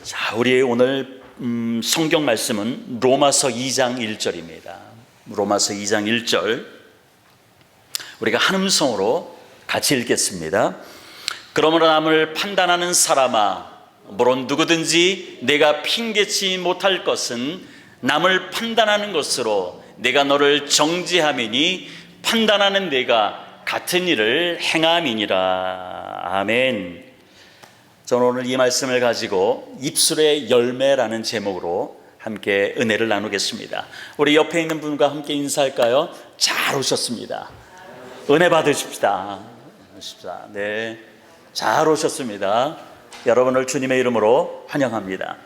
자, 우리 오늘 성경 말씀은 로마서 2장 1절입니다. 로마서 2장 1절 우리가 한 음성으로 같이 읽겠습니다. 그러므로 남을 판단하는 사람아, 물론 누구든지 내가 핑계치 못할 것은 남을 판단하는 것으로 내가 너를 정죄함이니 판단하는 내가 같은 일을 행함이니라. 아멘. 저는 오늘 이 말씀을 가지고 입술의 열매라는 제목으로 함께 은혜를 나누겠습니다. 우리 옆에 있는 분과 함께 인사할까요? 잘 오셨습니다. 은혜 받으십시다. 네, 잘 오셨습니다. 여러분을 주님의 이름으로 환영합니다.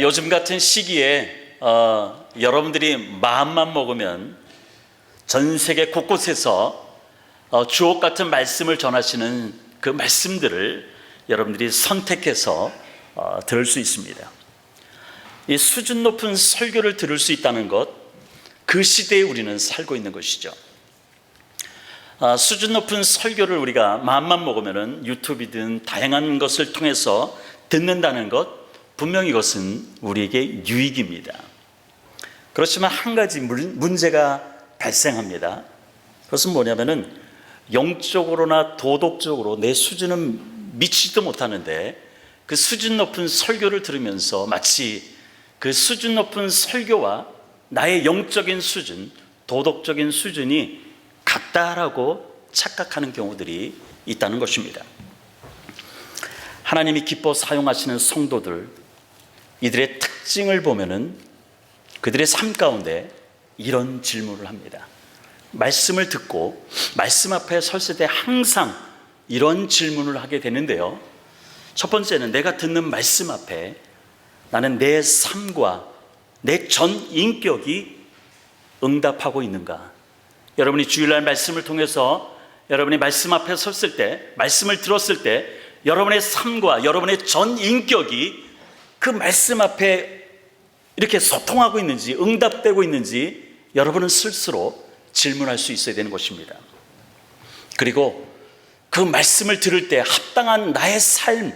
요즘 같은 시기에 여러분들이 마음만 먹으면 전 세계 곳곳에서 주옥 같은 말씀을 전하시는 그 말씀들을 여러분들이 선택해서 들을 수 있습니다. 이 수준 높은 설교를 들을 수 있다는 것, 그 시대에 우리는 살고 있는 것이죠. 수준 높은 설교를 우리가 마음만 먹으면 유튜브든 다양한 것을 통해서 듣는다는 것, 분명히 이것은 우리에게 유익입니다. 그렇지만 한 가지 문제가 발생합니다. 그것은 뭐냐면은 영적으로나 도덕적으로 내 수준은 미치지도 못하는데 그 수준 높은 설교를 들으면서 마치 그 수준 높은 설교와 나의 영적인 수준, 도덕적인 수준이 같다라고 착각하는 경우들이 있다는 것입니다. 하나님이 기뻐 사용하시는 성도들, 이들의 특징을 보면은 그들의 삶 가운데 이런 질문을 합니다. 말씀을 듣고 말씀 앞에 섰을 때 항상 이런 질문을 하게 되는데요. 첫 번째는 내가 듣는 말씀 앞에 나는 내 삶과 내 전 인격이 응답하고 있는가? 여러분이 주일날 말씀을 통해서 여러분이 말씀 앞에 섰을 때, 말씀을 들었을 때 여러분의 삶과 여러분의 전 인격이 그 말씀 앞에 이렇게 소통하고 있는지, 응답되고 있는지 여러분은 스스로 질문할 수 있어야 되는 것입니다. 그리고 그 말씀을 들을 때 합당한 나의 삶,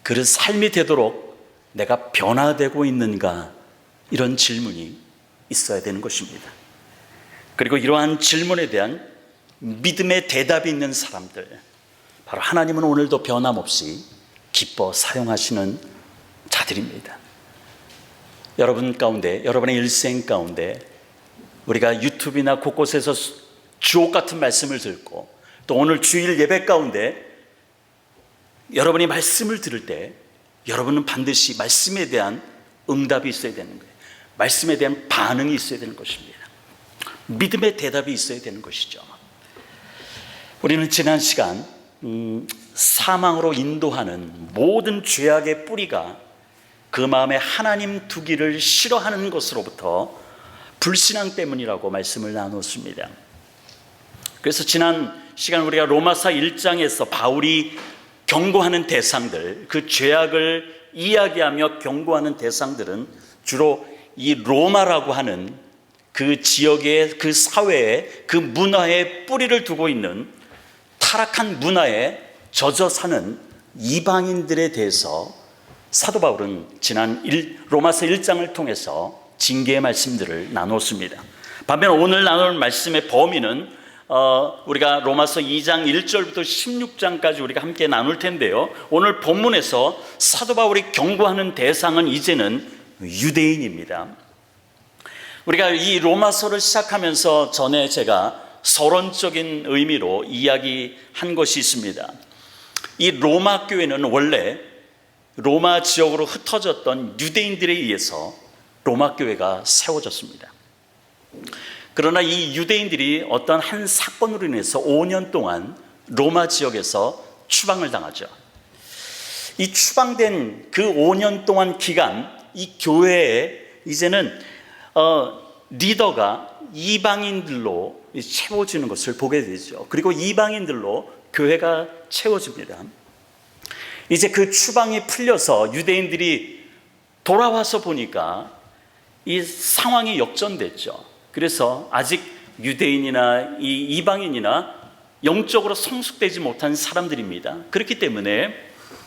그 삶이 되도록 내가 변화되고 있는가, 이런 질문이 있어야 되는 것입니다. 그리고 이러한 질문에 대한 믿음의 대답이 있는 사람들, 바로 하나님은 오늘도 변함없이 기뻐 사용하시는 자들입니다. 여러분 가운데, 여러분의 일생 가운데 우리가 유튜브나 곳곳에서 주옥 같은 말씀을 듣고 또 오늘 주일 예배 가운데 여러분이 말씀을 들을 때 여러분은 반드시 말씀에 대한 응답이 있어야 되는 거예요. 말씀에 대한 반응이 있어야 되는 것입니다. 믿음의 대답이 있어야 되는 것이죠. 우리는 지난 시간 사망으로 인도하는 모든 죄악의 뿌리가 그 마음에 하나님 두기를 싫어하는 것으로부터 불신앙 때문이라고 말씀을 나눴습니다. 그래서 지난 시간 우리가 로마서 1장에서 바울이 경고하는 대상들, 그 죄악을 이야기하며 경고하는 대상들은 주로 이 로마라고 하는 그 지역의, 그 사회의, 그 문화에 뿌리를 두고 있는 타락한 문화에 젖어 사는 이방인들에 대해서 사도 바울은 지난 로마서 1장을 통해서 징계의 말씀들을 나눴습니다. 반면 오늘 나눌 말씀의 범위는 우리가 로마서 2장 1절부터 16장까지 우리가 함께 나눌 텐데요. 오늘 본문에서 사도 바울이 경고하는 대상은 이제는 유대인입니다. 우리가 이 로마서를 시작하면서 전에 제가 서론적인 의미로 이야기한 것이 있습니다. 이 로마 교회는 원래 로마 지역으로 흩어졌던 유대인들에 의해서 로마 교회가 세워졌습니다. 그러나 이 유대인들이 어떤 한 사건으로 인해서 5년 동안 로마 지역에서 추방을 당하죠. 이 추방된 그 5년 동안 기간, 이 교회에 이제는 리더가 이방인들로 채워지는 것을 보게 되죠. 그리고 이방인들로 교회가 채워집니다. 이제 그 추방이 풀려서 유대인들이 돌아와서 보니까 이 상황이 역전됐죠. 그래서 아직 유대인이나 이 이방인이나 영적으로 성숙되지 못한 사람들입니다. 그렇기 때문에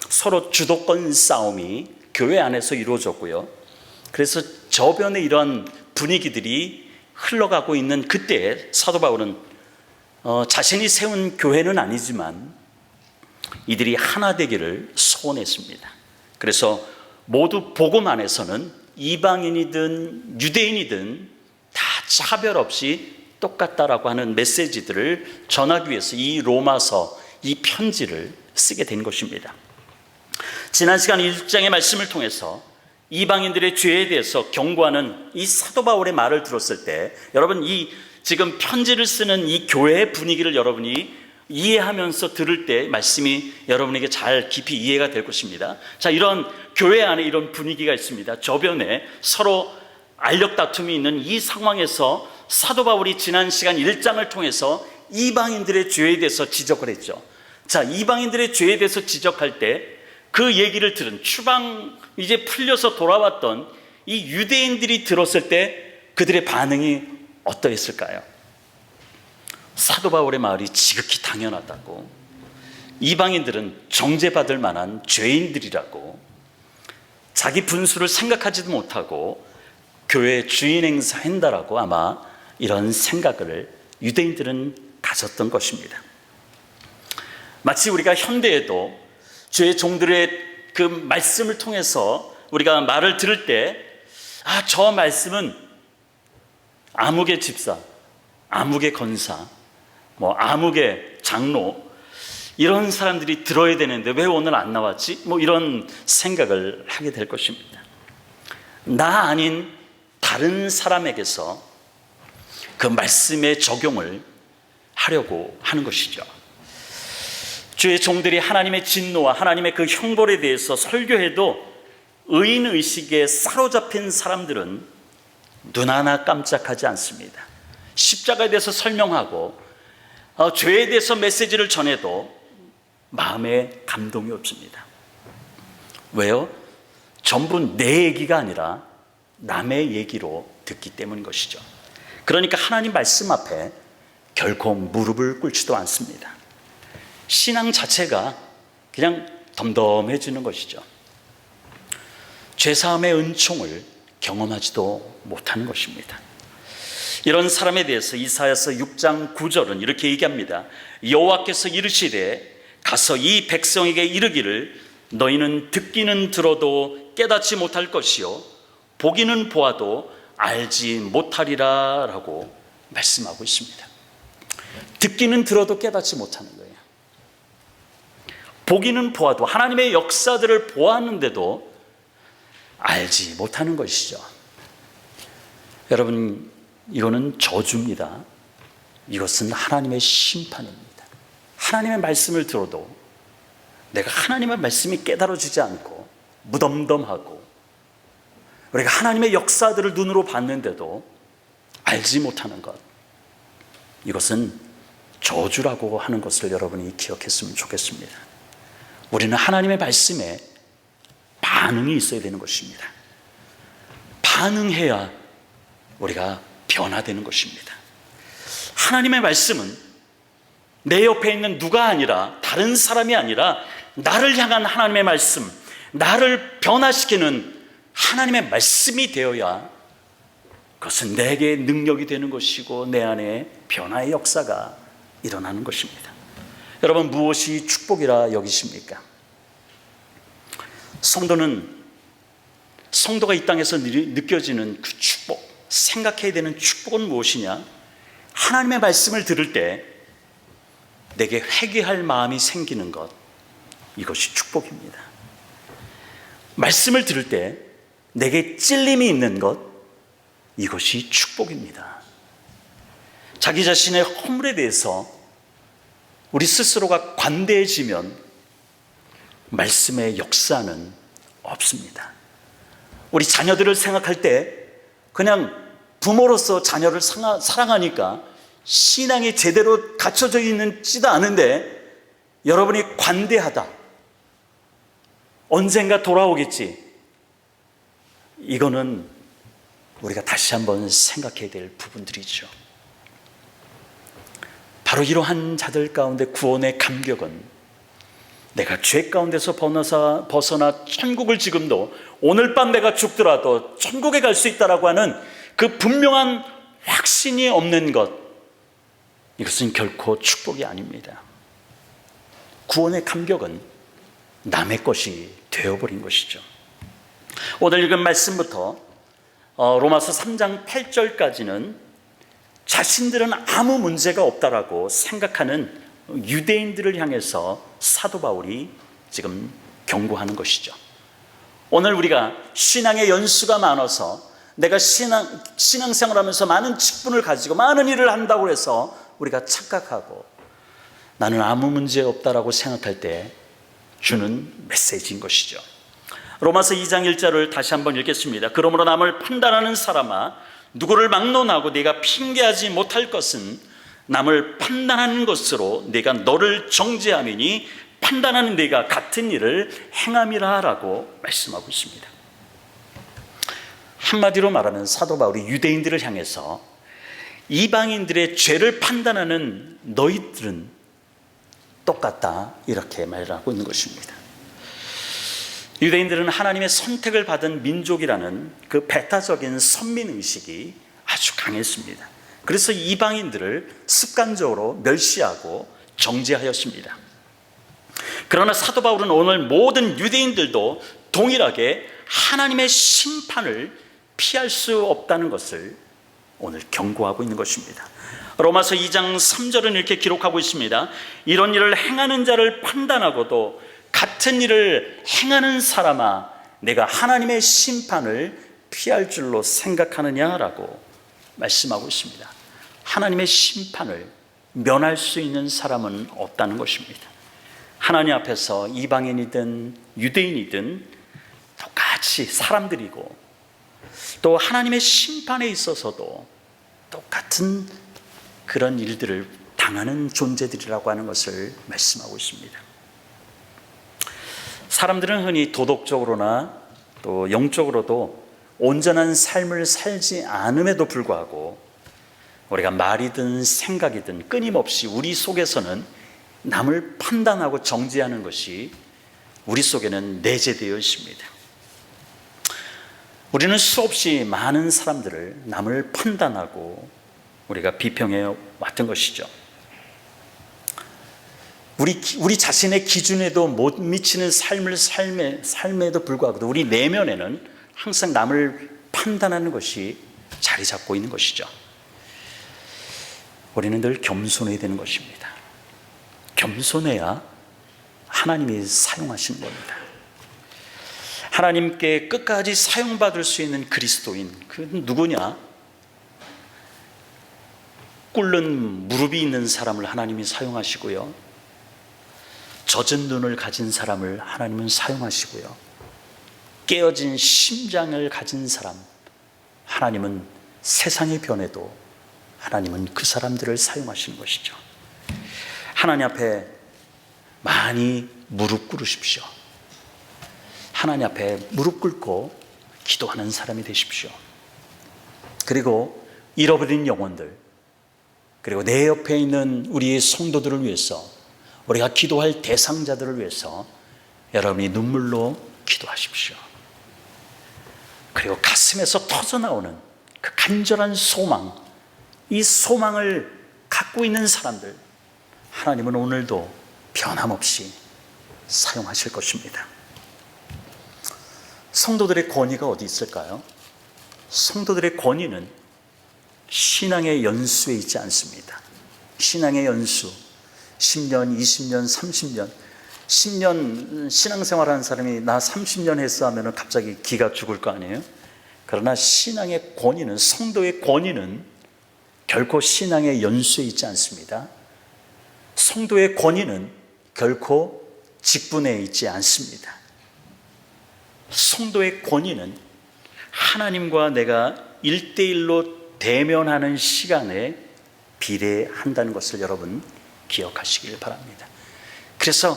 서로 주도권 싸움이 교회 안에서 이루어졌고요. 그래서 저변의 이러한 분위기들이 흘러가고 있는 그때에 사도 바울은 자신이 세운 교회는 아니지만 이들이 하나 되기를 소원했습니다. 그래서 모두 복음 안에서는 이방인이든 유대인이든 다 차별 없이 똑같다라고 하는 메시지들을 전하기 위해서 이 로마서, 이 편지를 쓰게 된 것입니다. 지난 시간 1장의 말씀을 통해서 이방인들의 죄에 대해서 경고하는 이 사도 바울의 말을 들었을 때, 여러분 이 지금 편지를 쓰는 이 교회의 분위기를 여러분이 이해하면서 들을 때 말씀이 여러분에게 잘 깊이 이해가 될 것입니다. 자, 이런 교회 안에 이런 분위기가 있습니다. 저변에 서로 알력 다툼이 있는 이 상황에서 사도 바울이 지난 시간 1장을 통해서 이방인들의 죄에 대해서 지적을 했죠. 자, 이방인들의 죄에 대해서 지적할 때 그 얘기를 들은 추방 이제 풀려서 돌아왔던 이 유대인들이 들었을 때 그들의 반응이 어떠했을까요? 사도 바울의 말이 지극히 당연하다고, 이방인들은 정죄받을 만한 죄인들이라고, 자기 분수를 생각하지도 못하고 교회 주인 행사한다라고 아마 이런 생각을 유대인들은 가졌던 것입니다. 마치 우리가 현대에도 죄의 종들의 그 말씀을 통해서 우리가 말을 들을 때, 저 말씀은 아무개 집사, 아무개 권사, 아무개 장로, 이런 사람들이 들어야 되는데 왜 오늘 안 나왔지? 이런 생각을 하게 될 것입니다. 나 아닌 다른 사람에게서 그 말씀의 적용을 하려고 하는 것이죠. 주의 종들이 하나님의 진노와 하나님의 그 형벌에 대해서 설교해도 의인의식에 사로잡힌 사람들은 눈 하나 깜짝하지 않습니다. 십자가에 대해서 설명하고 죄에 대해서 메시지를 전해도 마음에 감동이 없습니다. 왜요? 전부 내 얘기가 아니라 남의 얘기로 듣기 때문인 것이죠. 그러니까 하나님 말씀 앞에 결코 무릎을 꿇지도 않습니다. 신앙 자체가 그냥 덤덤해지는 것이죠. 죄사함의 은총을 경험하지도 못하는 것입니다. 이런 사람에 대해서 이사야서 6장 9절은 이렇게 얘기합니다. 여호와께서 이르시되 가서 이 백성에게 이르기를 너희는 듣기는 들어도 깨닫지 못할 것이요 보기는 보아도 알지 못하리라 라고 말씀하고 있습니다. 듣기는 들어도 깨닫지 못하는 거예요. 보기는 보아도, 하나님의 역사들을 보았는데도 알지 못하는 것이죠. 여러분, 이거는 저주입니다. 이것은 하나님의 심판입니다. 하나님의 말씀을 들어도 내가 하나님의 말씀이 깨달아지지 않고 무덤덤하고, 우리가 하나님의 역사들을 눈으로 봤는데도 알지 못하는 것, 이것은 저주라고 하는 것을 여러분이 기억했으면 좋겠습니다. 우리는 하나님의 말씀에 반응이 있어야 되는 것입니다. 반응해야 우리가 변화되는 것입니다. 하나님의 말씀은 내 옆에 있는 누가 아니라, 다른 사람이 아니라 나를 향한 하나님의 말씀, 나를 변화시키는 하나님의 말씀이 되어야 그것은 내게 능력이 되는 것이고 내 안에 변화의 역사가 일어나는 것입니다. 여러분, 무엇이 축복이라 여기십니까? 성도가 이 땅에서 느껴지는 그 축복, 생각해야 되는 축복은 무엇이냐? 하나님의 말씀을 들을 때 내게 회개할 마음이 생기는 것, 이것이 축복입니다. 말씀을 들을 때 내게 찔림이 있는 것, 이것이 축복입니다. 자기 자신의 허물에 대해서 우리 스스로가 관대해지면 말씀의 역사는 없습니다. 우리 자녀들을 생각할 때 그냥 부모로서 자녀를 사랑하니까 신앙이 제대로 갖춰져 있지도 않은데 여러분이 관대하다, 언젠가 돌아오겠지, 이거는 우리가 다시 한번 생각해야 될 부분들이죠. 바로 이러한 자들 가운데 구원의 감격은 내가 죄 가운데서 벗어나 천국을 지금도 오늘 밤 내가 죽더라도 천국에 갈 수 있다라고 하는 그 분명한 확신이 없는 것, 이것은 결코 축복이 아닙니다. 구원의 감격은 남의 것이 되어버린 것이죠. 오늘 읽은 말씀부터 로마서 3장 8절까지는 자신들은 아무 문제가 없다라고 생각하는 유대인들을 향해서 사도 바울이 지금 경고하는 것이죠. 오늘 우리가 신앙의 연수가 많아서 내가 신앙생활하면서 많은 직분을 가지고 많은 일을 한다고 해서 우리가 착각하고 나는 아무 문제 없다라고 생각할 때 주는 메시지인 것이죠. 로마서 2장 1절을 다시 한번 읽겠습니다. 그러므로 남을 판단하는 사람아, 누구를 막론하고 네가 핑계하지 못할 것은 남을 판단하는 것으로 네가 너를 정죄함이니 판단하는 네가 같은 일을 행함이라 라고 말씀하고 있습니다. 한마디로 말하면 사도 바울이 유대인들을 향해서 이방인들의 죄를 판단하는 너희들은 똑같다, 이렇게 말을 하고 있는 것입니다. 유대인들은 하나님의 선택을 받은 민족이라는 그 배타적인 선민의식이 아주 강했습니다. 그래서 이방인들을 습관적으로 멸시하고 정죄하였습니다. 그러나 사도 바울은 오늘 모든 유대인들도 동일하게 하나님의 심판을 피할 수 없다는 것을 오늘 경고하고 있는 것입니다. 로마서 2장 3절은 이렇게 기록하고 있습니다. 이런 일을 행하는 자를 판단하고도 같은 일을 행하는 사람아, 내가 하나님의 심판을 피할 줄로 생각하느냐라고 말씀하고 있습니다. 하나님의 심판을 면할 수 있는 사람은 없다는 것입니다. 하나님 앞에서 이방인이든 유대인이든 똑같이 사람들이고, 또 하나님의 심판에 있어서도 똑같은 그런 일들을 당하는 존재들이라고 하는 것을 말씀하고 있습니다. 사람들은 흔히 도덕적으로나 또 영적으로도 온전한 삶을 살지 않음에도 불구하고 우리가 말이든 생각이든 끊임없이 우리 속에서는 남을 판단하고 정죄하는 것이 우리 속에는 내재되어 있습니다. 우리는 수없이 많은 사람들을 남을 판단하고 우리가 비평해 왔던 것이죠. 우리 자신의 기준에도 못 미치는 삶에도 불구하고 우리 내면에는 항상 남을 판단하는 것이 자리 잡고 있는 것이죠. 우리는 늘 겸손해야 되는 것입니다. 겸손해야 하나님이 사용하시는 겁니다. 하나님께 끝까지 사용받을 수 있는 그리스도인, 그 누구냐? 꿇는 무릎이 있는 사람을 하나님이 사용하시고요, 젖은 눈을 가진 사람을 하나님은 사용하시고요, 깨어진 심장을 가진 사람, 하나님은 세상의 변해도 하나님은 그 사람들을 사용하시는 것이죠. 하나님 앞에 많이 무릎 꿇으십시오. 하나님 앞에 무릎 꿇고 기도하는 사람이 되십시오. 그리고 잃어버린 영혼들, 그리고 내 옆에 있는 우리의 성도들을 위해서, 우리가 기도할 대상자들을 위해서 여러분이 눈물로 기도하십시오. 그리고 가슴에서 터져나오는 그 간절한 소망, 이 소망을 갖고 있는 사람들, 하나님은 오늘도 변함없이 사용하실 것입니다. 성도들의 권위가 어디 있을까요? 성도들의 권위는 신앙의 연수에 있지 않습니다. 신앙의 연수, 10년, 20년, 30년, 10년 신앙생활하는 사람이 나 30년 했어 하면 갑자기 기가 죽을 거 아니에요? 그러나 신앙의 권위는, 성도의 권위는 결코 신앙의 연수에 있지 않습니다. 성도의 권위는 결코 직분에 있지 않습니다. 성도의 권위는 하나님과 내가 1대1로 대면하는 시간에 비례한다는 것을 여러분 기억하시길 바랍니다. 그래서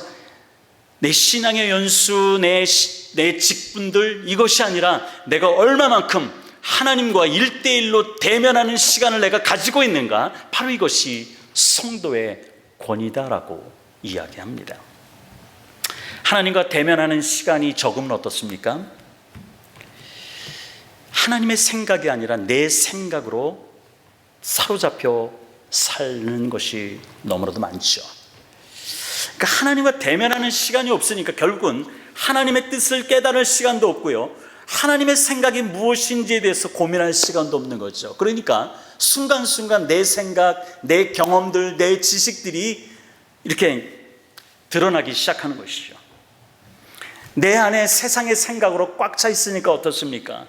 내 신앙의 연수, 내 직분들, 이것이 아니라 내가 얼마만큼 하나님과 1대1로 대면하는 시간을 내가 가지고 있는가, 바로 이것이 성도의 권위다라고 이야기합니다. 하나님과 대면하는 시간이 적으면 어떻습니까? 하나님의 생각이 아니라 내 생각으로 사로잡혀 사는 것이 너무나도 많죠. 그러니까 하나님과 대면하는 시간이 없으니까 결국은 하나님의 뜻을 깨달을 시간도 없고요, 하나님의 생각이 무엇인지에 대해서 고민할 시간도 없는 거죠. 그러니까 순간순간 내 생각, 내 경험들, 내 지식들이 이렇게 드러나기 시작하는 것이죠. 내 안에 세상의 생각으로 꽉 차 있으니까 어떻습니까?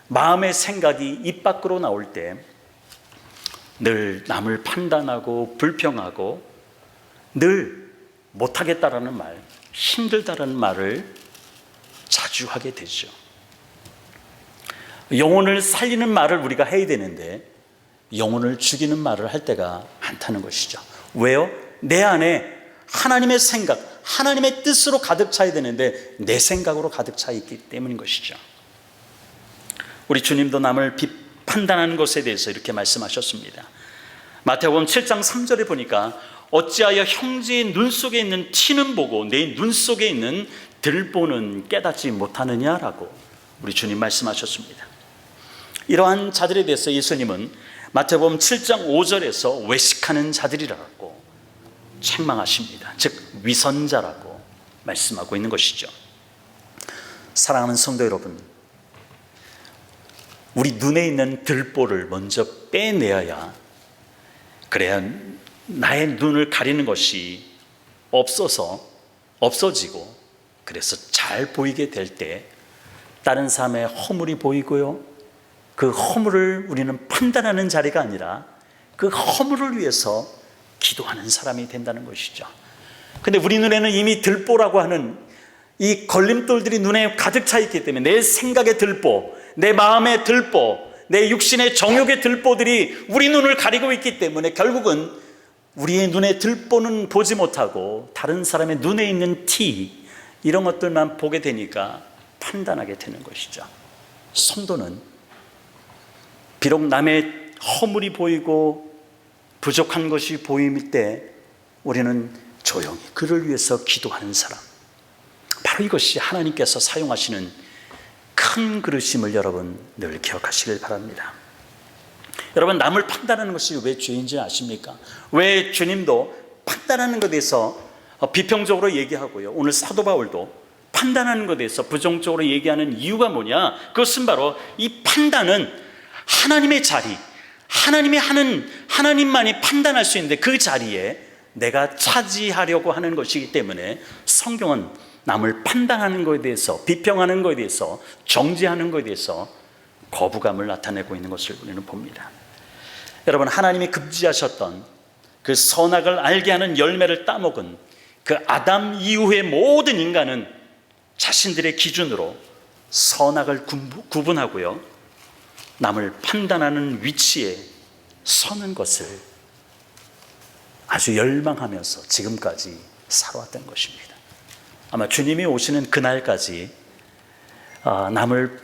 마음의 생각이 입 밖으로 나올 때 늘 남을 판단하고 불평하고 늘 못하겠다라는 말, 힘들다라는 말을 자주 하게 되죠. 영혼을 살리는 말을 우리가 해야 되는데 영혼을 죽이는 말을 할 때가 많다는 것이죠. 왜요? 내 안에 하나님의 생각, 하나님의 뜻으로 가득 차야 되는데 내 생각으로 가득 차 있기 때문인 것이죠. 우리 주님도 남을 판단하는 것에 대해서 이렇게 말씀하셨습니다. 마태복음 7장 3절에 보니까 어찌하여 형제의 눈 속에 있는 티는 보고 내 눈 속에 있는 들보는 깨닫지 못하느냐라고 우리 주님 말씀하셨습니다. 이러한 자들에 대해서 예수님은 마태복음 7장 5절에서 외식하는 자들이라고 책망하십니다. 즉 위선자라고 말씀하고 있는 것이죠. 사랑하는 성도 여러분, 우리 눈에 있는 들보를 먼저 빼내어야, 그래야 나의 눈을 가리는 것이 없어지고 그래서 잘 보이게 될 때 다른 사람의 허물이 보이고요, 그 허물을 우리는 판단하는 자리가 아니라 그 허물을 위해서 기도하는 사람이 된다는 것이죠. 근데 우리 눈에는 이미 들보라고 하는 이 걸림돌들이 눈에 가득 차 있기 때문에 내 생각의 들보, 내 마음의 들보, 내 육신의 정욕의 들보들이 우리 눈을 가리고 있기 때문에 결국은 우리의 눈에 들보는 보지 못하고 다른 사람의 눈에 있는 티, 이런 것들만 보게 되니까 판단하게 되는 것이죠. 성도는 비록 남의 허물이 보이고 부족한 것이 보일 때 우리는 조용히 그를 위해서 기도하는 사람, 바로 이것이 하나님께서 사용하시는 큰 그릇임을 여러분 늘 기억하시길 바랍니다. 여러분, 남을 판단하는 것이 왜 죄인지 아십니까? 왜 주님도 판단하는 것에 대해서 비평적으로 얘기하고요, 오늘 사도 바울도 판단하는 것에 대해서 부정적으로 얘기하는 이유가 뭐냐? 그것은 바로 이 판단은 하나님의 자리, 하나님만이 판단할 수 있는데 그 자리에 내가 차지하려고 하는 것이기 때문에 성경은 남을 판단하는 것에 대해서, 비평하는 것에 대해서, 정죄하는 것에 대해서 거부감을 나타내고 있는 것을 우리는 봅니다. 여러분, 하나님이 금지하셨던 그 선악을 알게 하는 열매를 따먹은 그 아담 이후의 모든 인간은 자신들의 기준으로 선악을 구분하고요, 남을 판단하는 위치에 서는 것을 아주 열망하면서 지금까지 살아왔던 것입니다. 아마 주님이 오시는 그날까지 남을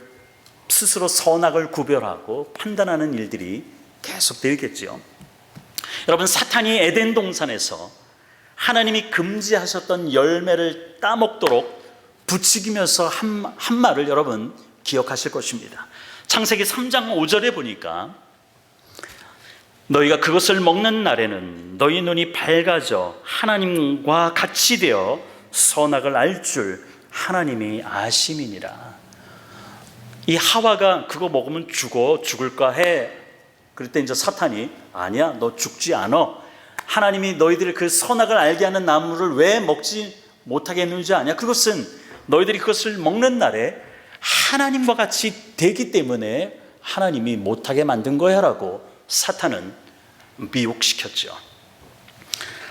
스스로 선악을 구별하고 판단하는 일들이 계속되겠죠. 여러분, 사탄이 에덴 동산에서 하나님이 금지하셨던 열매를 따먹도록 부추기면서 한 말을 여러분 기억하실 것입니다. 창세기 3장 5절에 보니까 너희가 그것을 먹는 날에는 너희 눈이 밝아져 하나님과 같이 되어 선악을 알 줄 하나님이 아심이니라. 이 하와가 그거 먹으면 죽을까 해. 그럴 때 이제 사탄이 아니야, 너 죽지 않아. 하나님이 너희들 그 선악을 알게 하는 나무를 왜 먹지 못하게 했는지 아냐? 그것은 너희들이 그것을 먹는 날에 하나님과 같이 되기 때문에 하나님이 못하게 만든 거야 라고 사탄은 미혹시켰죠.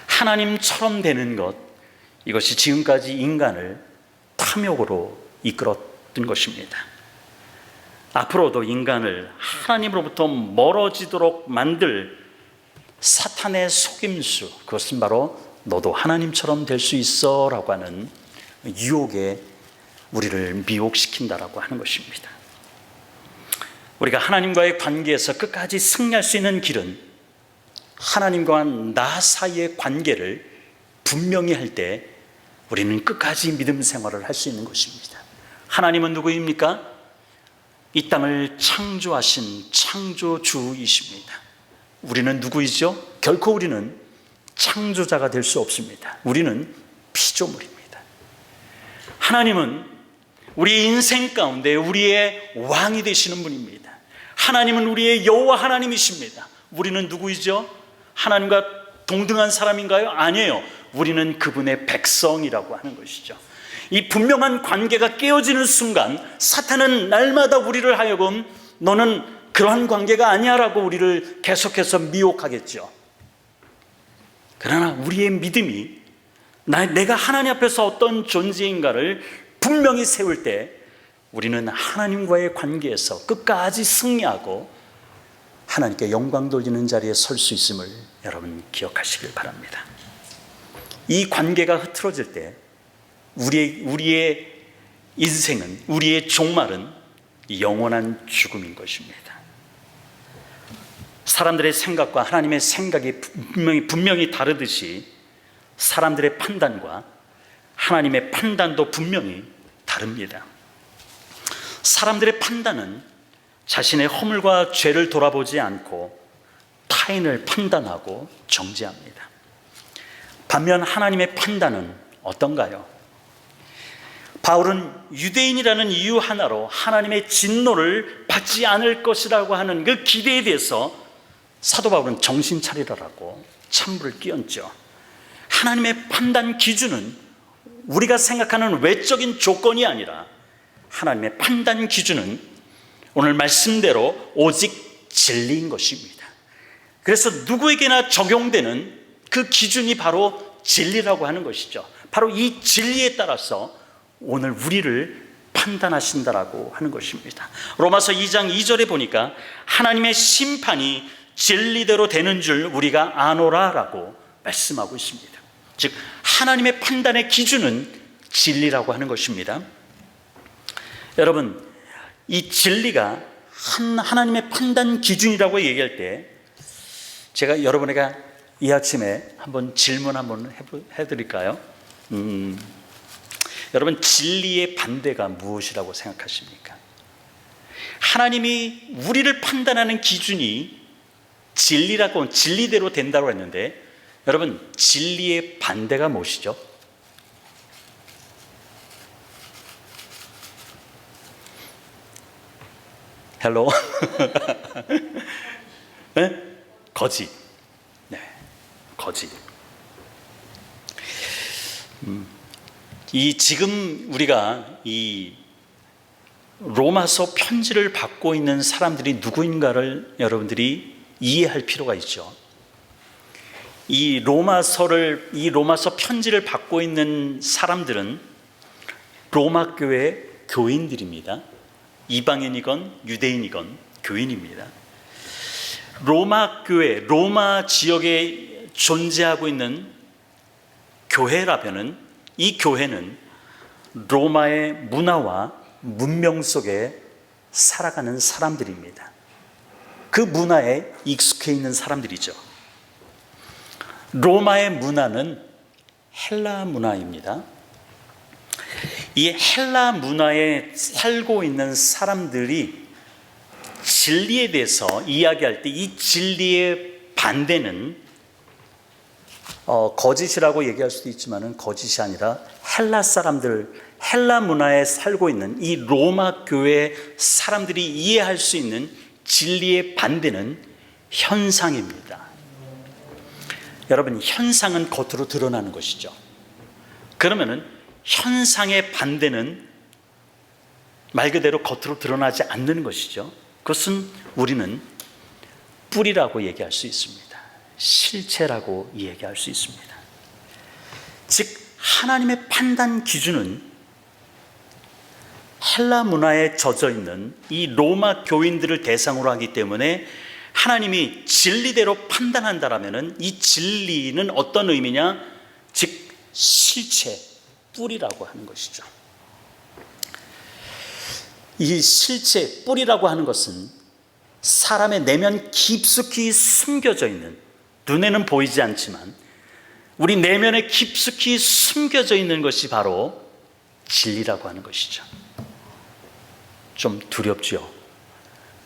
하나님처럼 되는 것, 이것이 지금까지 인간을 탐욕으로 이끌었던 것입니다. 앞으로도 인간을 하나님으로부터 멀어지도록 만들 사탄의 속임수, 그것은 바로 너도 하나님처럼 될 수 있어 라고 하는 유혹에 우리를 미혹시킨다라고 하는 것입니다. 우리가 하나님과의 관계에서 끝까지 승리할 수 있는 길은 하나님과 나 사이의 관계를 분명히 할 때 우리는 끝까지 믿음 생활을 할 수 있는 것입니다. 하나님은 누구입니까? 이 땅을 창조하신 창조주이십니다. 우리는 누구이죠? 결코 우리는 창조자가 될 수 없습니다. 우리는 피조물입니다. 하나님은 우리 인생 가운데 우리의 왕이 되시는 분입니다. 하나님은 우리의 여호와 하나님이십니다. 우리는 누구이죠? 하나님과 동등한 사람인가요? 아니에요. 우리는 그분의 백성이라고 하는 것이죠. 이 분명한 관계가 깨어지는 순간 사탄은 날마다 우리를 하여금 너는 그러한 관계가 아니야 라고 우리를 계속해서 미혹하겠죠. 그러나 우리의 믿음이 내가 하나님 앞에서 어떤 존재인가를 분명히 세울 때 우리는 하나님과의 관계에서 끝까지 승리하고 하나님께 영광 돌리는 자리에 설 수 있음을 여러분 기억하시길 바랍니다. 이 관계가 흐트러질 때 우리의 인생은, 우리의 종말은 영원한 죽음인 것입니다. 사람들의 생각과 하나님의 생각이 분명히 다르듯이 사람들의 판단과 하나님의 판단도 분명히 다릅니다. 사람들의 판단은 자신의 허물과 죄를 돌아보지 않고 타인을 판단하고 정죄합니다. 반면 하나님의 판단은 어떤가요? 바울은 유대인이라는 이유 하나로 하나님의 진노를 받지 않을 것이라고 하는 그 기대에 대해서 사도 바울은 정신 차리라고 찬물을 끼얹죠. 하나님의 판단 기준은 우리가 생각하는 외적인 조건이 아니라 하나님의 판단 기준은 오늘 말씀대로 오직 진리인 것입니다. 그래서 누구에게나 적용되는 그 기준이 바로 진리라고 하는 것이죠. 바로 이 진리에 따라서 오늘 우리를 판단하신다라고 하는 것입니다. 로마서 2장 2절에 보니까 하나님의 심판이 진리대로 되는 줄 우리가 아노라라고 말씀하고 있습니다. 즉 하나님의 판단의 기준은 진리라고 하는 것입니다. 여러분, 이 진리가 하나님의 판단 기준이라고 얘기할 때 제가 여러분에게 이 아침에 한번 질문 한번 해드릴까요? 여러분, 진리의 반대가 무엇이라고 생각하십니까? 하나님이 우리를 판단하는 기준이 진리라고, 진리대로 된다고 했는데 여러분, 진리의 반대가 무엇이죠? 헬로? 네? 거짓. 네, 거짓. 지금 우리가 이 로마서 편지를 받고 있는 사람들이 누구인가를 여러분들이 이해할 필요가 있죠. 이 로마서 편지를 받고 있는 사람들은 로마 교회 교인들입니다. 이방인이건 유대인이건 교인입니다. 로마 교회, 로마 지역에 존재하고 있는 교회라면은 이 교회는 로마의 문화와 문명 속에 살아가는 사람들입니다. 그 문화에 익숙해 있는 사람들이죠. 로마의 문화는 헬라 문화입니다. 이 헬라 문화에 살고 있는 사람들이 진리에 대해서 이야기할 때 이 진리의 반대는 거짓이라고 얘기할 수도 있지만 거짓이 아니라 헬라 문화에 살고 있는 이 로마 교회 사람들이 이해할 수 있는 진리의 반대는 현상입니다. 여러분, 현상은 겉으로 드러나는 것이죠. 그러면은 현상의 반대는 말 그대로 겉으로 드러나지 않는 것이죠. 그것은 우리는 뿌리라고 얘기할 수 있습니다. 실체라고 얘기할 수 있습니다. 즉 하나님의 판단 기준은 헬라 문화에 젖어 있는 이 로마 교인들을 대상으로 하기 때문에 하나님이 진리대로 판단한다라면 이 진리는 어떤 의미냐? 즉 실체, 뿌리라고 하는 것이죠. 이 실체, 뿌리라고 하는 것은 사람의 내면 깊숙이 숨겨져 있는, 눈에는 보이지 않지만 우리 내면에 깊숙이 숨겨져 있는 것이 바로 진리라고 하는 것이죠. 좀 두렵죠.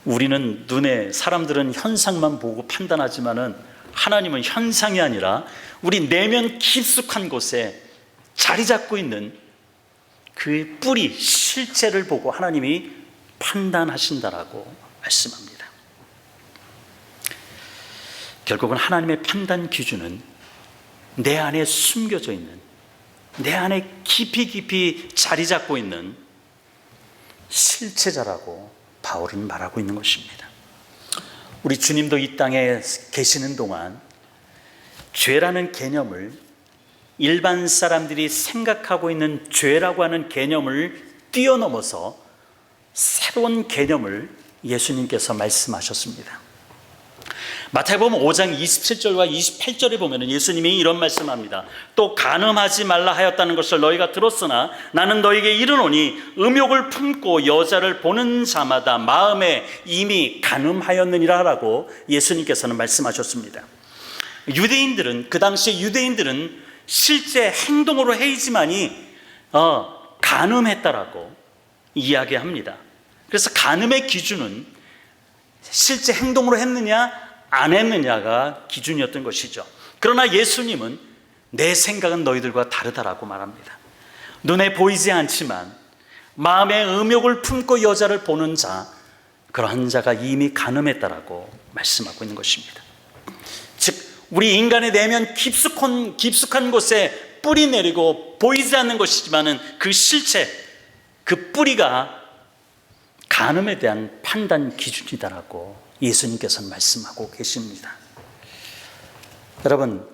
우리는 눈에, 사람들은 현상만 보고 판단하지만은 하나님은 현상이 아니라 우리 내면 깊숙한 곳에 자리 잡고 있는 그 뿌리, 실체를 보고 하나님이 판단하신다라고 말씀합니다. 결국은 하나님의 판단 기준은 내 안에 숨겨져 있는, 내 안에 깊이 자리 잡고 있는 실체자라고 바울은 말하고 있는 것입니다. 우리 주님도 이 땅에 계시는 동안 죄라는 개념을, 일반 사람들이 생각하고 있는 죄라고 하는 개념을 뛰어넘어서 새로운 개념을 예수님께서 말씀하셨습니다. 마태복음 5장 27절과 28절에 보면 예수님이 이런 말씀합니다. 또 간음하지 말라 하였다는 것을 너희가 들었으나 나는 너희에게 이르노니 음욕을 품고 여자를 보는 자마다 마음에 이미 간음하였느니라 라고 예수님께서는 말씀하셨습니다. 유대인들은, 그 당시에 유대인들은 실제 행동으로 헤이지만이 간음했다라고 이야기합니다. 그래서 간음의 기준은 실제 행동으로 했느냐 안 했느냐가 기준이었던 것이죠. 그러나 예수님은 내 생각은 너희들과 다르다라고 말합니다. 눈에 보이지 않지만 마음에 음욕을 품고 여자를 보는 자, 그러한 자가 이미 간음했다라고 말씀하고 있는 것입니다. 즉 우리 인간의 내면 깊숙한 곳에 뿌리 내리고 보이지 않는 것이지만은 그 실체, 그 뿌리가 간음에 대한 판단 기준이다라고 예수님께서는 말씀하고 계십니다. 여러분,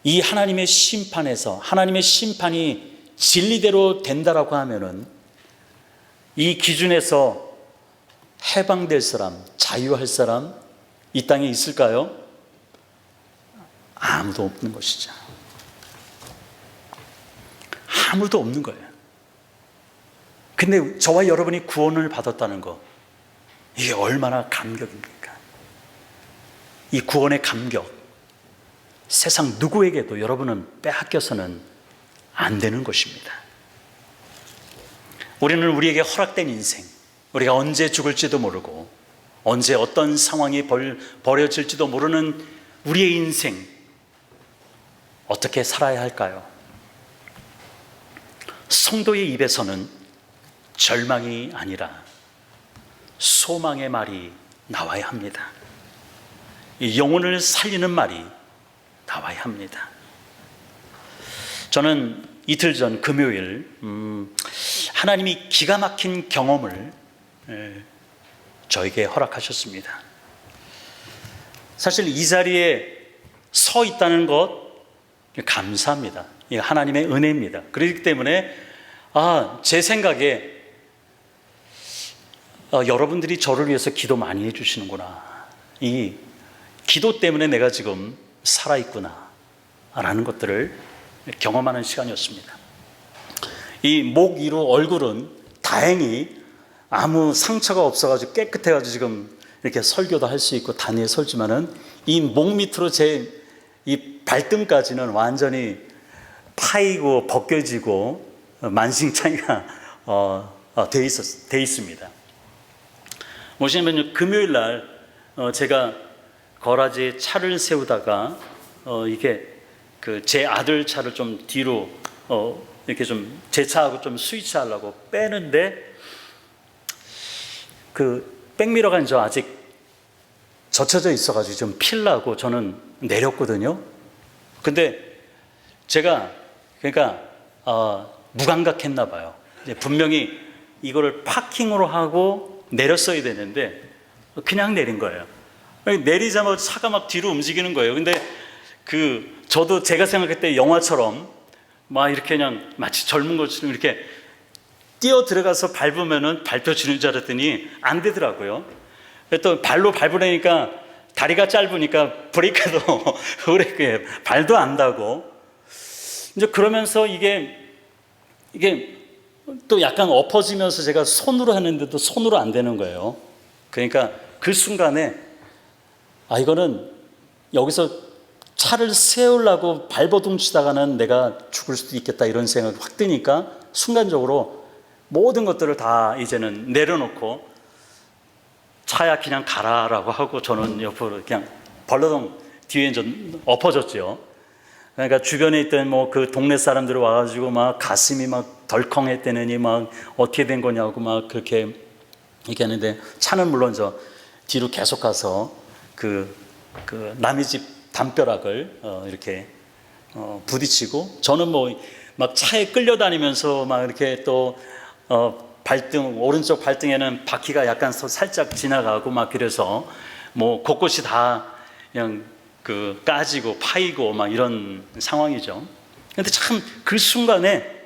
이 하나님의 심판에서, 하나님의 심판이 진리대로 된다라고 하면은 이 기준에서 해방될 사람, 자유할 사람 이 땅에 있을까요? 아무도 없는 것이죠. 아무도 없는 거예요. 근데 저와 여러분이 구원을 받았다는 거, 이게 얼마나 감격입니까? 이 구원의 감격, 세상 누구에게도 여러분은 빼앗겨서는 안 되는 것입니다. 우리는 우리에게 허락된 인생, 우리가 언제 죽을지도 모르고 언제 어떤 상황이 벌어질지도 모르는 우리의 인생, 어떻게 살아야 할까요? 성도의 입에서는 절망이 아니라 소망의 말이 나와야 합니다. 영혼을 살리는 말이 나와야 합니다. 저는 이틀 전 금요일 하나님이 기가 막힌 경험을 저에게 허락하셨습니다. 사실 이 자리에 서 있다는 것 감사합니다. 이게 하나님의 은혜입니다. 그렇기 때문에 제 생각에 여러분들이 저를 위해서 기도 많이 해주시는구나, 이 기도 때문에 내가 지금 살아있구나 라는 것들을 경험하는 시간이었습니다. 이 목 위로 얼굴은 다행히 아무 상처가 없어가지고 깨끗해가지고 지금 이렇게 설교도 할 수 있고 단위에 설지만은 이 목 밑으로 제 이 발등까지는 완전히 파이고 벗겨지고 만신창이가 돼 있습니다. 뭐냐면 금요일 날 제가 거라지에 차를 세우다가 이게 그 제 아들 차를 좀 뒤로 이렇게 좀 제 차하고 좀 스위치하려고 빼는데 그 백미러가 이제 아직 젖혀져 있어가지고 좀 필라고 저는 내렸거든요. 근데 제가 그러니까 무감각했나 봐요. 분명히 이거를 파킹으로 하고 내렸어야 되는데 그냥 내린 거예요. 내리자마자 차가 막 뒤로 움직이는 거예요. 근데 저도 제가 생각할 때 영화처럼 막 이렇게 그냥 마치 젊은 것처럼 이렇게 뛰어 들어가서 밟으면은 밟혀지는 줄 알았더니 안 되더라고요. 또 발로 밟으려니까 다리가 짧으니까 브레이크도 브레이크에 발도 안 닿고 이제 그러면서 이게 또 약간 엎어지면서 제가 손으로 하는데도 손으로 안 되는 거예요. 그러니까 그 순간에 이거는 여기서 차를 세우려고 발버둥 치다가는 내가 죽을 수도 있겠다 이런 생각이 확 드니까 순간적으로 모든 것들을 다 이제는 내려놓고 차야 그냥 가라라고 하고 저는 옆으로 그냥 벌러덩 뒤에 좀 엎어졌죠. 그러니까 주변에 있던 뭐 그 동네 사람들이 와가지고 막 가슴이 막 덜컹했대느니 막 어떻게 된 거냐고 막 그렇게 얘기하는데 차는 물론 저 뒤로 계속 가서 그 남의 집 담벼락을 이렇게 부딪히고 저는 뭐 막 차에 끌려다니면서 막 이렇게 또 발등 오른쪽 발등에는 바퀴가 약간 살짝 지나가고 막 그래서 뭐 곳곳이 다 그냥 그 까지고 파이고 막 이런 상황이죠. 근데 참 그 순간에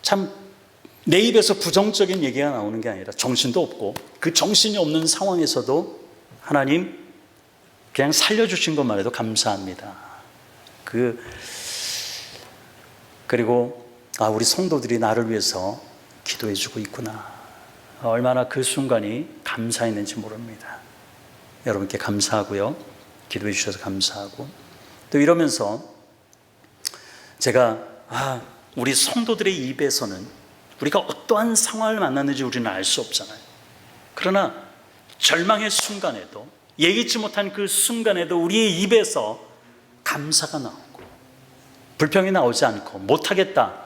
참 내 입에서 부정적인 얘기가 나오는 게 아니라 정신도 없고 그 정신이 없는 상황에서도 하나님 그냥 살려주신 것만 해도 감사합니다. 그리고 우리 성도들이 나를 위해서 기도해 주고 있구나. 얼마나 그 순간이 감사했는지 모릅니다. 여러분께 감사하고요. 기도해 주셔서 감사하고 또 이러면서 제가 우리 성도들의 입에서는 우리가 어떠한 상황을 만났는지 우리는 알 수 없잖아요. 그러나 절망의 순간에도 예기치 못한 그 순간에도 우리의 입에서 감사가 나오고 불평이 나오지 않고 못하겠다,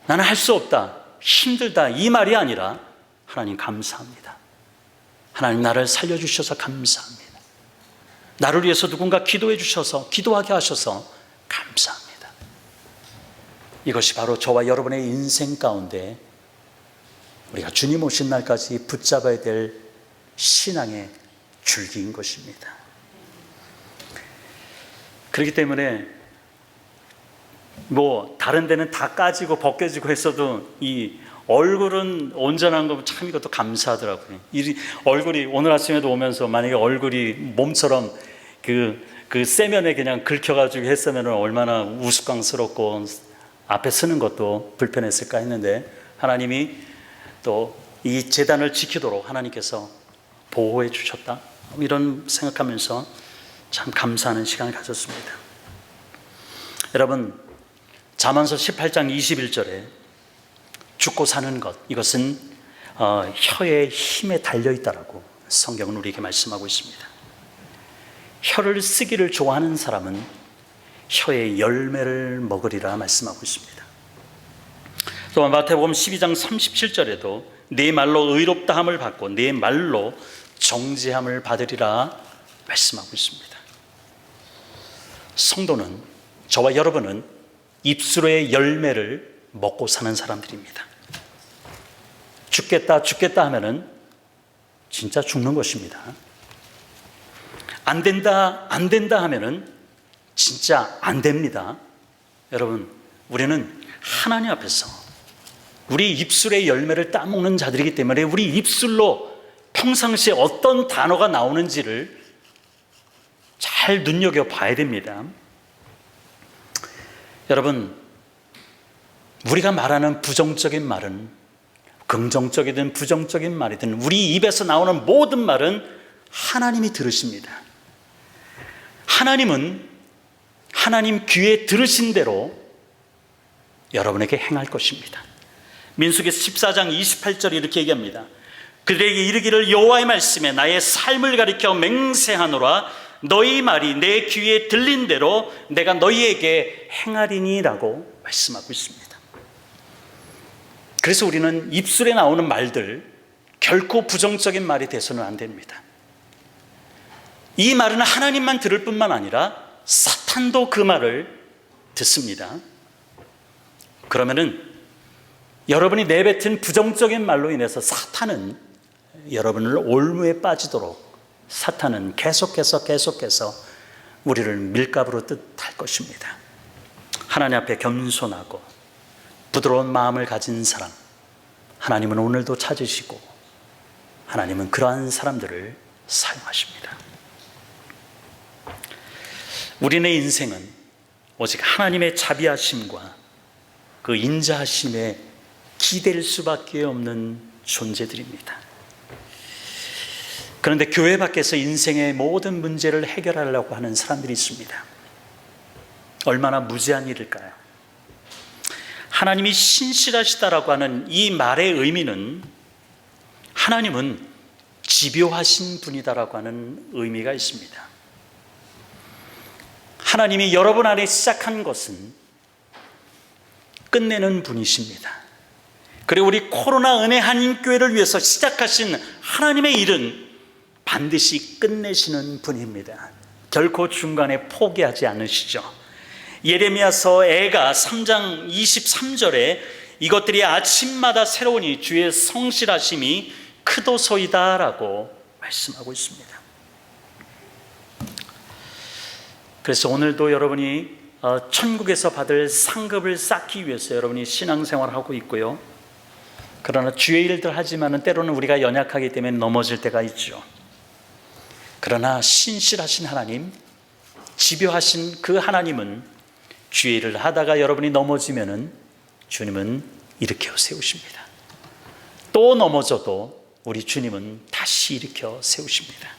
나는 할 수 없다, 힘들다 이 말이 아니라 하나님 감사합니다. 하나님 나를 살려주셔서 감사합니다. 나를 위해서 누군가 기도해 주셔서 기도하게 하셔서 감사합니다. 이것이 바로 저와 여러분의 인생 가운데 우리가 주님 오신 날까지 붙잡아야 될 신앙의 줄기인 것입니다. 그렇기 때문에 뭐 다른 데는 다 까지고 벗겨지고 했어도 이 얼굴은 온전한 거 참 이것도 감사하더라고요. 이 얼굴이 오늘 아침에도 오면서 만약에 얼굴이 몸처럼 그 쇠면에 그냥 긁혀가지고 했으면 얼마나 우스꽝스럽고 앞에 서는 것도 불편했을까 했는데 하나님이 또 이 제단을 지키도록 하나님께서 보호해 주셨다. 이런 생각하면서 참 감사하는 시간을 가졌습니다. 여러분 잠언서 18장 21절에 죽고 사는 것 이것은 혀의 힘에 달려있다라고 성경은 우리에게 말씀하고 있습니다. 혀를 쓰기를 좋아하는 사람은 혀의 열매를 먹으리라 말씀하고 있습니다. 또 마태복음 12장 37절에도 네 말로 의롭다함을 받고 네 말로 정죄함을 받으리라 말씀하고 있습니다. 성도는 저와 여러분은 입술의 열매를 먹고 사는 사람들입니다. 죽겠다 죽겠다 하면은 진짜 죽는 것입니다. 안 된다 안 된다 하면은 진짜 안 됩니다. 여러분 우리는 하나님 앞에서 우리 입술의 열매를 따먹는 자들이기 때문에 우리 입술로 평상시에 어떤 단어가 나오는지를 잘 눈여겨봐야 됩니다. 여러분 우리가 말하는 부정적인 말은 긍정적이든 부정적인 말이든 우리 입에서 나오는 모든 말은 하나님이 들으십니다. 하나님은 하나님 귀에 들으신 대로 여러분에게 행할 것입니다. 민수기 14장 28절에 이렇게 얘기합니다. 그들에게 이르기를 여호와의 말씀에 나의 삶을 가리켜 맹세하노라 너희 말이 내 귀에 들린 대로 내가 너희에게 행하리니라고 말씀하고 있습니다. 그래서 우리는 입술에 나오는 말들 결코 부정적인 말이 돼서는 안 됩니다. 이 말은 하나님만 들을 뿐만 아니라 사탄도 그 말을 듣습니다. 그러면은 여러분이 내뱉은 부정적인 말로 인해서 사탄은 여러분을 올무에 빠지도록 사탄은 계속해서 우리를 밀가부로 뜻할 것입니다. 하나님 앞에 겸손하고 부드러운 마음을 가진 사람 하나님은 오늘도 찾으시고 하나님은 그러한 사람들을 사용하십니다. 우리의 인생은 오직 하나님의 자비하심과 그 인자하심에 기댈 수밖에 없는 존재들입니다. 그런데 교회 밖에서 인생의 모든 문제를 해결하려고 하는 사람들이 있습니다. 얼마나 무지한 일일까요? 하나님이 신실하시다라고 하는 이 말의 의미는 하나님은 집요하신 분이다라고 하는 의미가 있습니다. 하나님이 여러분 안에 시작한 것은 끝내는 분이십니다. 그리고 우리 코로나 은혜 한인교회를 위해서 시작하신 하나님의 일은 반드시 끝내시는 분입니다. 결코 중간에 포기하지 않으시죠. 예레미야서 애가 3장 23절에 이것들이 아침마다 새로우니 주의 성실하심이 크도소이다라고 말씀하고 있습니다. 그래서 오늘도 여러분이 천국에서 받을 상급을 쌓기 위해서 여러분이 신앙생활을 하고 있고요. 그러나 주의 일들 하지만은 때로는 우리가 연약하기 때문에 넘어질 때가 있죠. 그러나 신실하신 하나님, 집요하신 그 하나님은 주의 일을 하다가 여러분이 넘어지면은 주님은 일으켜 세우십니다. 또 넘어져도 우리 주님은 다시 일으켜 세우십니다.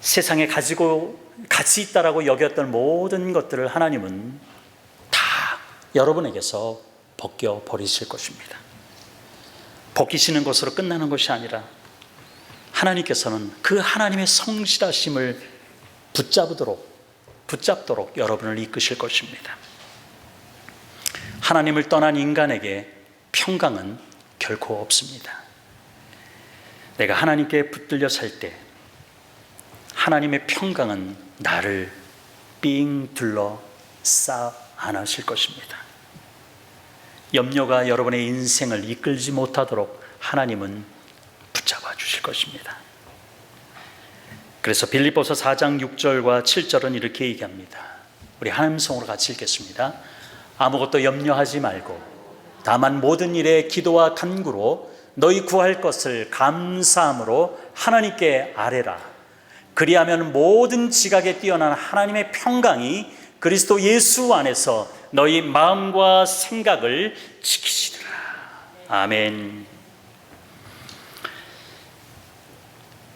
세상에 가치 있다라고 여겼던 모든 것들을 하나님은 다 여러분에게서 벗겨 버리실 것입니다. 벗기시는 것으로 끝나는 것이 아니라 하나님께서는 그 하나님의 성실하심을 붙잡도록 여러분을 이끄실 것입니다. 하나님을 떠난 인간에게 평강은 결코 없습니다. 내가 하나님께 붙들려 살 때 하나님의 평강은 나를 삥 둘러싸 안으실 것입니다. 염려가 여러분의 인생을 이끌지 못하도록 하나님은 붙잡아 주실 것입니다. 그래서 빌립보서 4장 6절과 7절은 이렇게 얘기합니다. 우리 한 음성으로 같이 읽겠습니다. 아무것도 염려하지 말고 다만 모든 일에 기도와 간구로 너희 구할 것을 감사함으로 하나님께 아뢰라. 그리하면 모든 지각에 뛰어난 하나님의 평강이 그리스도 예수 안에서 너희 마음과 생각을 지키시리라. 아멘.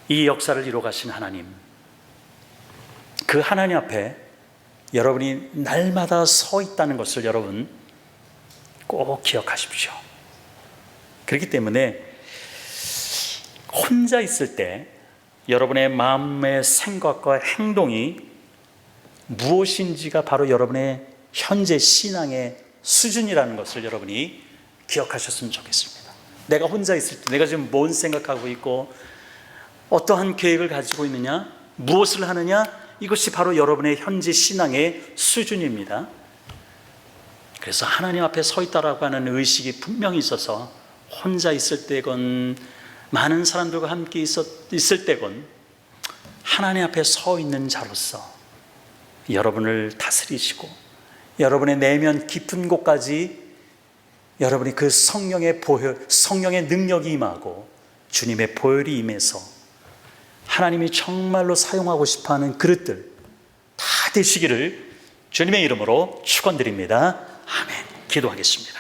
이 역사를 이루어 가신 하나님, 그 하나님 앞에 여러분이 날마다 서 있다는 것을 여러분 꼭 기억하십시오. 그렇기 때문에 혼자 있을 때 여러분의 마음의 생각과 행동이 무엇인지가 바로 여러분의 현재 신앙의 수준이라는 것을 여러분이 기억하셨으면 좋겠습니다. 내가 혼자 있을 때 내가 지금 뭔 생각하고 있고 어떠한 계획을 가지고 있느냐, 무엇을 하느냐, 이것이 바로 여러분의 현재 신앙의 수준입니다. 그래서 하나님 앞에 서 있다라고 하는 의식이 분명히 있어서 혼자 있을 때건 많은 사람들과 함께 있을 때건 하나님 앞에 서 있는 자로서 여러분을 다스리시고 여러분의 내면 깊은 곳까지 여러분이 그 성령의 보혈, 성령의 능력이 임하고 주님의 보혈이 임해서 하나님이 정말로 사용하고 싶어하는 그릇들 다 되시기를 주님의 이름으로 축원드립니다. 아멘. 기도하겠습니다.